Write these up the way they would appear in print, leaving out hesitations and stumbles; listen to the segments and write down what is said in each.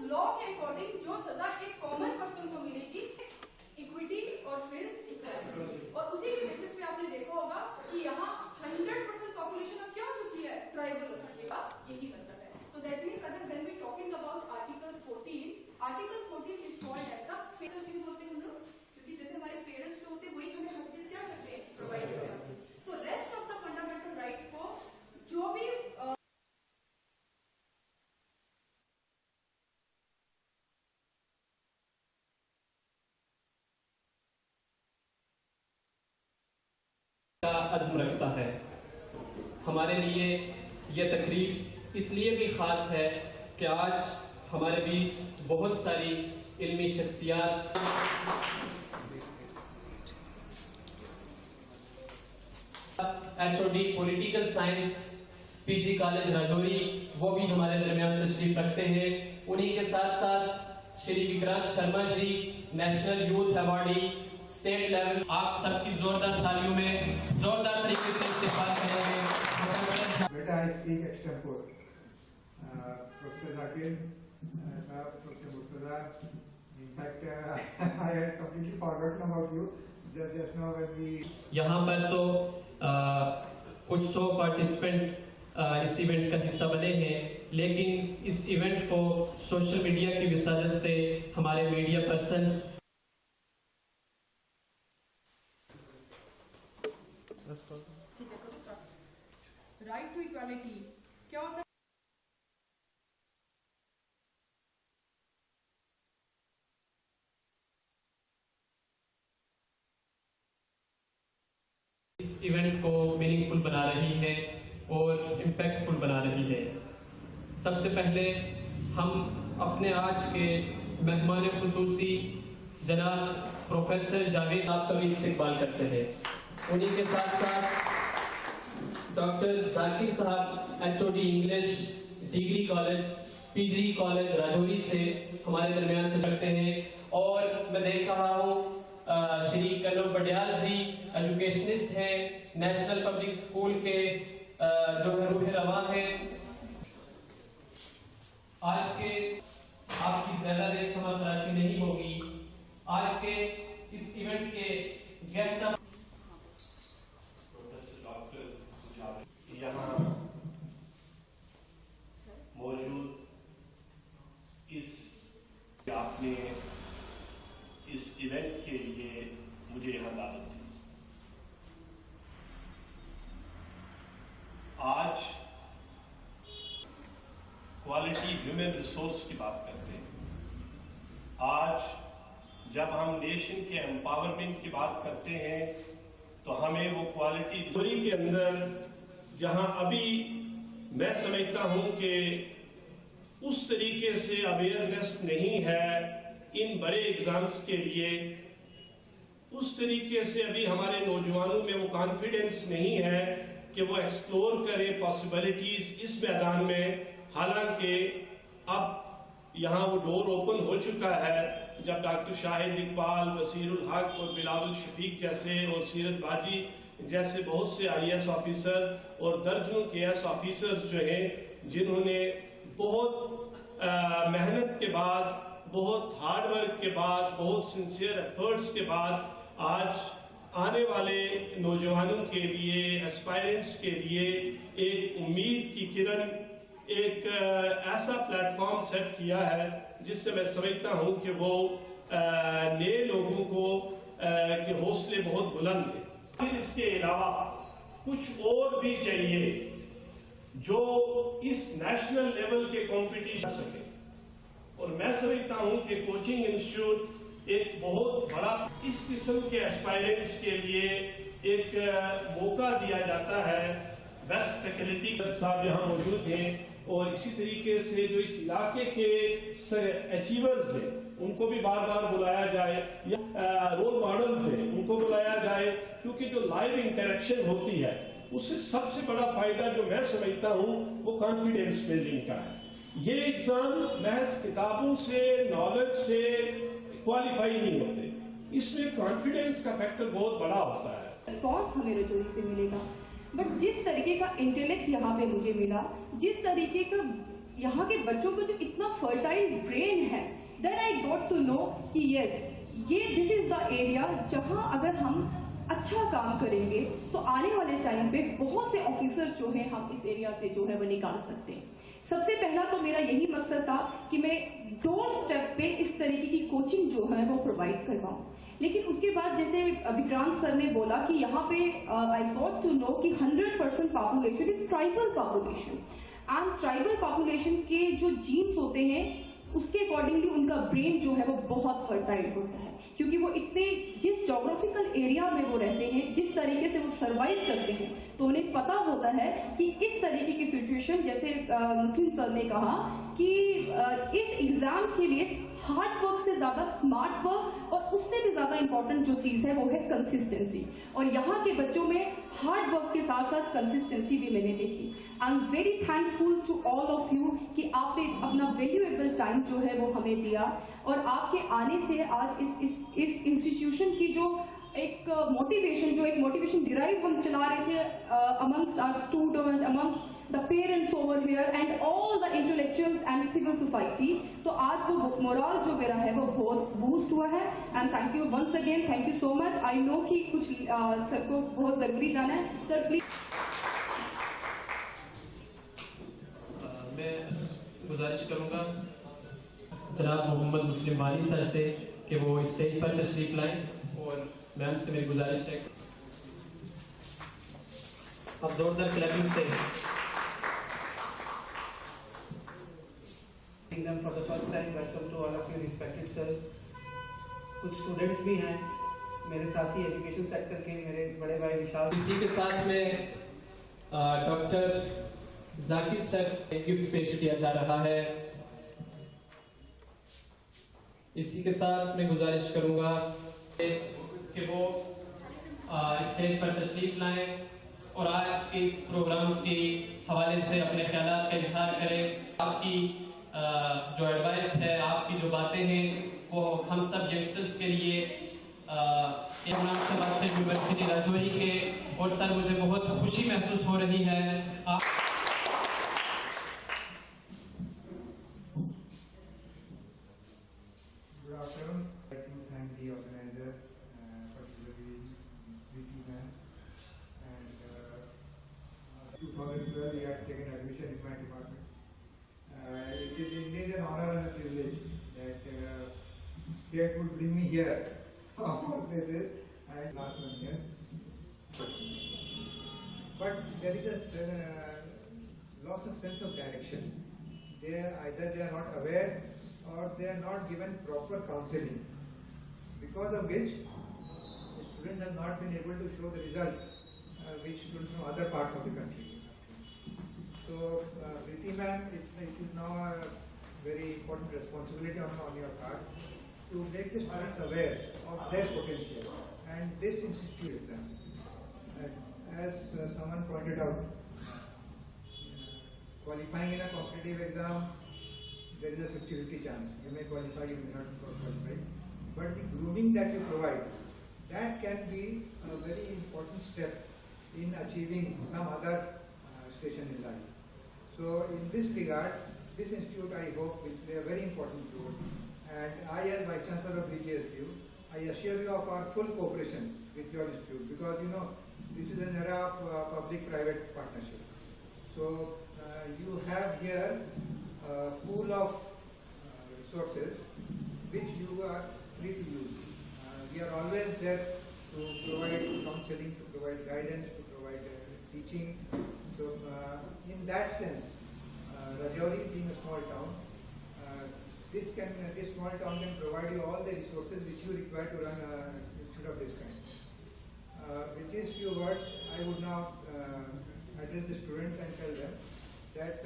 Law के according जो सजा एक कॉमन पर्सन को मिलेगी, इक्विटी और फिर इक्वालिटी, और उसी के बेसिस पे आपने देखा होगा कि यहाँ 100% पॉपुलेशन अब क्या हो चुकी है, ट्राइबल हो चुकी है। यही मतलब है। तो दैट मीन्स अगर when we talking about article 14 is called as the federal क्यों बोलते हैं हम लोग, क्योंकि जैसे हमारे पेरेंट्स जो होते हैं वही हमें हर चीज क्या करते हैं, प्रोवाइड करते हैं। तो rest of the fundamental right को जो भी अज़्म रखता है। हमारे लिए यह तकरीब इसलिए भी खास है कि आज हमारे बीच बहुत सारी इल्मी शख्सियात HOD political science PG college Rajouri वो भी हमारे दरमियान तशरीफ रखते हैं। उन्हीं के साथ साथ Shri Vikrant Sharma ji national youth awardee state level, आप सबकी जोरदार तालियों में जोरदार तरीके से इस्तेमाल करेंगे। बेटा I speak extempore. Professor Zakir साहब, professor Murtaza, in fact I had completely forgotten about you just now when we. यहाँ पर तो कुछ 100 पार्टिसिपेंट इस इवेंट का हिस्सा बने हैं, लेकिन इस इवेंट को सोशल मीडिया की वसालत से हमारे media person right to equality क्या होता है? इस इवेंट को मीनिंगफुल बना रही है और इम्पैक्टफुल बना रही है। सबसे पहले हम अपने आज के मेहमान खुसूसी जनाब प्रोफेसर जावेद साहब का भी इस्तकबाल करते हैं। उन्हीं के साथ साथ डॉक्टर जाकिर साहब HOD English degree college PG college Rajouri से हमारे दरमियान करते हैं। और मैं देख रहा हूँ श्री कर्नल पटियाल जी एजुकेशनिस्ट हैं, नेशनल पब्लिक स्कूल के जो है रूह रवा हैं। आज के आपकी ज्यादा देर समय तलाशी नहीं होगी। आज के इस इवेंट के गेस्ट यहाँ मौजूद इस आपने इस इवेंट के लिए मुझे यहाँ दावत दी। आज क्वालिटी ह्यूमन रिसोर्स की बात करते हैं। आज जब हम नेशन के एम्पावरमेंट की बात करते हैं तो हमें वो क्वालिटी दूरी के अंदर जहां अभी मैं समझता हूं कि उस तरीके से अवेयरनेस नहीं है इन बड़े एग्जाम्स के लिए, उस तरीके से अभी हमारे नौजवानों में वो कॉन्फिडेंस नहीं है कि वो एक्सप्लोर करें पॉसिबिलिटीज इस मैदान में। हालांकि अब यहाँ वो डोर ओपन हो चुका है जब डॉक्टर शाहिद इकबाल, वसीरुल हक और बिलावल शफीक जैसे और सीरत बाजी जैसे बहुत से IAS ऑफिसर और दर्जनों KS ऑफिसर्स जो हैं जिन्होंने बहुत मेहनत के बाद, बहुत हार्ड वर्क के बाद, बहुत सिंसियर एफर्ट्स के बाद आज आने वाले नौजवानों के लिए, एस्पायरेंट्स के लिए एक उम्मीद की किरण, एक ऐसा प्लेटफॉर्म सेट किया है जिससे मैं समझता हूं कि वो नए लोगों को के हौसले बहुत बुलंद हैं। इसके अलावा कुछ और भी चाहिए जो इस नेशनल लेवल के कॉम्पिटिशन सके, और मैं समझता हूं कि कोचिंग इंस्टीट्यूट एक बहुत बड़ा इस किस्म के एस्पायरेंट्स के लिए एक मौका दिया जाता है। बेस्ट फैकल्टी साहब यहाँ मौजूद हैं और इसी तरीके से जो इस इलाके के अचीवर्स हैं उनको भी बार बार बुलाया जाए, या रोल मॉडल्स हैं उनको बुलाया जाए, क्योंकि जो लाइव इंटरेक्शन होती है उससे सबसे बड़ा फायदा जो मैं समझता हूँ वो कॉन्फिडेंस बिल्डिंग का है। ये एग्जाम महज किताबों से, नॉलेज से क्वालिफाई नहीं होते, इसमें कॉन्फिडेंस का फैक्टर बहुत बड़ा होता है। रिस्पॉन्स हमें राजौरी से मिलेगा, बट जिस तरीके का इंटेलेक्ट यहाँ पे मुझे मिला, जिस तरीके का यहाँ के बच्चों को जो इतना फर्टाइल ब्रेन है, then I got to know कि यस ये दिस इज द एरिया जहाँ अगर हम अच्छा काम करेंगे तो आने वाले टाइम पे बहुत से ऑफिसर्स जो हैं हम इस एरिया से जो है वो निकाल सकते हैं। सबसे पहला तो मेरा यही मकसद था कि मैं डोर स्टेप पे इस तरीके की कोचिंग जो है वो प्रोवाइड करवाऊं। लेकिन उसके बाद जैसे विक्रांत सर ने बोला कि यहाँ पे आई गॉट टू नो कि 100% population is tribal population, and tribal population के जो जीन्स होते हैं उसके अकॉर्डिंगली उनका ब्रेन जो है वो बहुत फर्टाइल होता है, क्योंकि वो इतने जिस जोग्राफिकल एरिया में वो रहते हैं, जिस तरीके से वो सर्वाइव करते हैं, तो उन्हें पता होता है कि इस तरीके की सिचुएशन, जैसे मुस्लिम सर ने कहा कि इस एग्जाम के लिए हार्ड वर्क से ज्यादा स्मार्ट वर्क और उससे भी ज्यादा इंपॉर्टेंट जो चीज है वो है कंसिस्टेंसी, और यहाँ के बच्चों में हार्ड वर्क के साथ साथ कंसिस्टेंसी भी मैंने देखी। I am very thankful to all of you कि आपने अपना वैल्यूएबल टाइम जो है वो हमें दिया, और आपके आने से आज इस इंस्टीट्यूशन की जो एक मोटिवेशन डिराइव हम चला रहे थे amongst our student, amongst the parents over here and all the intellectuals and civil society, तो आज वो मोरल जो मेरा है वो बहुत बूस्ट हुआ है। And thank you once again, thank you so much. I know कि कुछ सर को बहुत जरूरी जाना है, सर प्लीज। मैं गुजारिश करूंगा जनाब मोहम्मद मुस्लिम वाली सर से कि वो स्टेज पर तशरीफ लाएं, और मैम से मेरी गुजारिश है अब जोरदार क्लैपिंग से For the first time, welcome to all of you respected sir. कुछ स्टूडेंट्स भी हैं मेरे साथी एजुकेशन सेक्टर के, मेरे बड़े भाई विशाल। इसी के साथ में डॉक्टर जाकिर सर गिफ्ट पेश किया जा रहा है। इसी के साथ मैं गुजारिश करूंगा कि वो स्टेज पर तशरीफ लाएं और आज के इस प्रोग्राम के हवाले से अपने ख्यालात का इजहार करें। आपकी जो एडवाइस है, आपकी जो बातें हैं, वो हम सब यंगस्टर्स के लिए यूनिवर्सिटी राजौरी के, और सर मुझे बहुत खुशी महसूस हो रही है। Good afternoon. I'd like to thank the organizers, particularly VP ma'am. And 2012 we had taken admission in my department. It is indeed an honor and a privilege that state would bring me here from all places and last 1 year. But there is a loss of sense of direction. Either they are not aware or they are not given proper counseling, because of which the students have not been able to show the results which students from other parts of the country. So, Preeti ma'am, it is now a very important responsibility on your part to make the students aware of their potential and this institute exams. As someone pointed out, qualifying in a competitive exam, there is a 50-50 chance. You may qualify, you may not qualify. But the grooming that you provide, that can be a very important step in achieving some other station in life. So in this regard, this institute I hope will play a very important role. And I, as Vice Chancellor of BGSU, I assure you of our full cooperation with your institute, because you know this is an era of public-private partnership. So you have here a pool of resources which you are free to use. We are always there to provide counseling, to provide guidance, to provide teaching. So in that sense, Rajouri being a small town, this small town can provide you all the resources which you require to run an institute of this kind. With these few words, I would now address the students and tell them that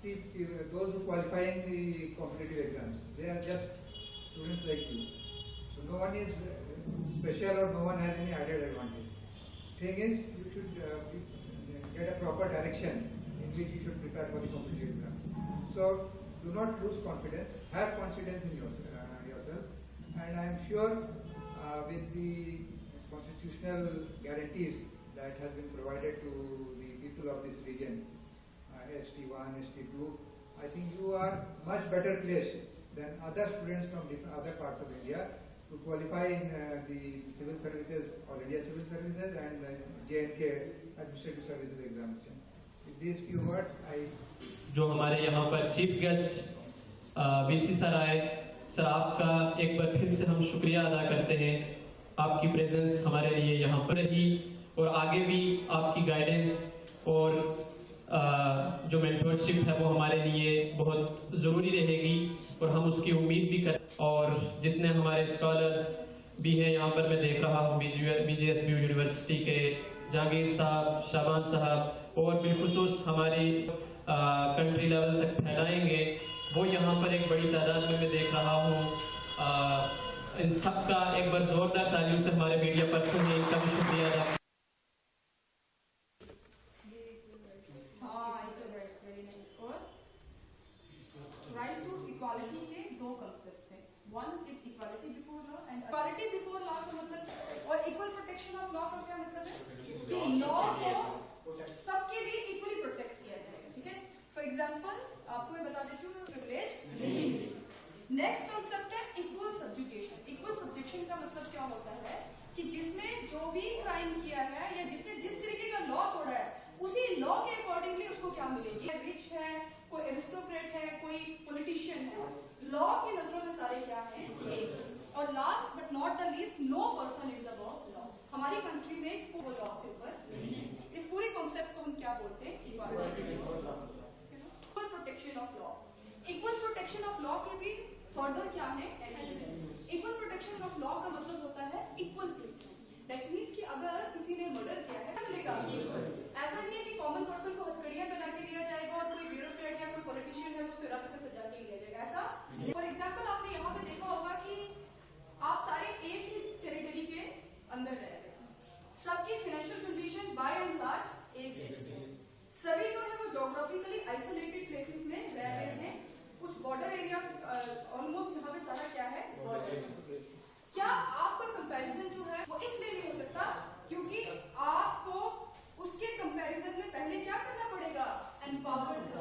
see, those who qualify in the competitive exams, they are just students like you. So no one is special or no one has any added advantage. Thing is, you should get a proper direction in which you should prepare for the competitive exam. So do not lose confidence, have confidence in yourself, and I am sure with the constitutional guarantees that has been provided to the people of this region, ST1, ST2, I think you are much better placed than other students from different other parts of India to qualify in the civil services, All India Civil Services and J&K Administrative Services examination. With these few words, I... जो हमारे यहाँ पर chief guest VC sir आए, sir आपका एक बार फिर से हम शुक्रिया अदा करते हैं। आपकी प्रेजेंस हमारे लिए यहाँ पर रही और आगे भी आपकी गाइडेंस और जो मेंटरशिप है वो हमारे लिए बहुत ज़रूरी रहेगी और हम उसकी उम्मीद भी कर। और जितने हमारे स्कॉलर्स भी हैं यहाँ पर मैं देख रहा हूँ BJSBU यूनिवर्सिटी के जहांगीर साहब, शाबान साहब और बिलखुसूस हमारी कंट्री लेवल तक फैलाएंगे, वो यहाँ पर एक बड़ी तादाद में मैं देख रहा हूँ। इन सब का एक बार जोरदार तालियों से हमारे मीडिया पर्सन है, इनका भी शुक्रिया अदा। राइट टू इक्वालिटी के दो कंसेप्ट हैं, one is equality before law and equality before law का मतलब और इक्वल प्रोटेक्शन ऑफ लॉ का क्या मतलब है कि लॉ को सबके लिए इक्वली प्रोटेक्ट किया जाएगा। ठीक है, फॉर एग्जांपल आपको मैं बता देती हूँ प्रिविलेज। नेक्स्ट कंसेप्ट है इक्वल सब्जुकेशन। इक्वल सब्जुकेशन का मतलब क्या होता है कि जिसने जो भी क्राइम किया है या जिसने जिस तरीके का लॉ तोड़ा है उसी लॉ के अकॉर्डिंगली उसको क्या मिलेगी। रिच है, कोई एरिस्टोक्रेट है, कोई पॉलिटिशियन है, लॉ की नजरों में सारे क्या हैं एक। और last but not the least, no person is above law. हमारी कंट्री में वो लॉ से ऊपर। इस पूरे कॉन्सेप्ट को हम क्या बोलते हैं, equal protection of law. Equal protection of law के भी फर्दर क्या है element. Equal protection of law का मतलब होता है इक्वल ट्रीटमेंट। दैट मीन्स कि अगर किसी ने मर्डर किया है मिलेगा। ऐसा नहीं है कि कॉमन पर्सन को हथकड़ियां पहना के लिया जाएगा और कोई ब्यूरोक्रेट या कोई पॉलिटिशियन है तो उसे रथ पे सजा के लिया जाएगा। ऐसा फॉर एग्जाम्पल आपने यहाँ पे देखा होगा कि आप सारे एक ही टेरिटरी के अंदर रह रहे हैं, सबकी financial condition bye and large एक जैसी है, सभी जो है वो जोग्राफिकली आइसोलेटेड प्लेसेस में रह रहे हैं। कुछ बॉर्डर एरिया ऑलमोस्ट यहाँ पे सारा क्या है बॉर्डर। क्या आपका कंपैरिजन जो है वो इसलिए नहीं हो सकता क्योंकि आपको उसके कंपैरिजन में पहले क्या करना पड़ेगा, एम्पावर्ड